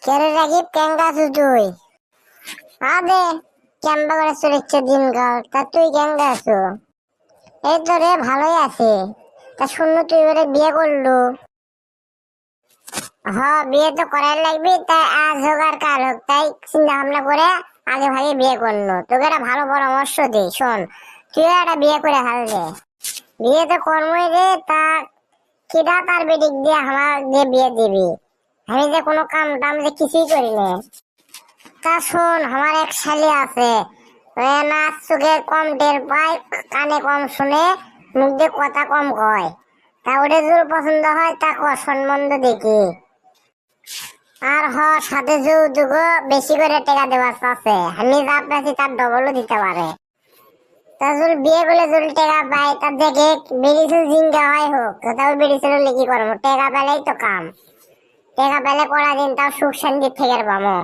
কেরে রাগিব কেঙ্গা তুই আদে কেম্বা করে চলেছে দিনকাল। তা তুই কেঙ্গা আছো? এই তো রে ভালোই আছে। তা শুনলো তুই এবারে বিয়ে করলু? হ, বিয়ে তো করার লাগবে, তাই আজ হোক আর কাল হোক, তাই চিন্তা ভাবনা করে আগে ভাগে বিয়ে করলো। তোকে একটা ভালো পরামর্শ দিই, শোন। তুই একটা বিয়ে করে ফেলবে। বিয়ে তো কর্মই রে, তা কিরা তার বেদিক দিয়ে আমার দিয়ে বিয়ে দিবি? আমি যে কোনো কাম টাম যে কিছুই করি না। তা শোন, আমার এক শালি আছে, নাচ চোখে কম টের পায়, কানে কম শুনে, মুখ দিয়ে কথা কম কয়। তা ওটা যদি পছন্দ হয় তা সম্বন্ধ দেখি। আর সাথে যৌতুকও বেশি করে টাকা দেওয়ার আছে, আমি যা পেয়েছি তার ডবলও দিতে পারে। তা যদি বিয়ে করলে যদি টাকা পায়, তার দেখে বেরিয়েছিল জিঙ্গা হয় হোক, তাও বেরিয়েছিল লিখি করবো, টাকা পেলেই তো কাম। টাকা পেলে করা দিন তাও সুখ শান্তি থেকে পাবো।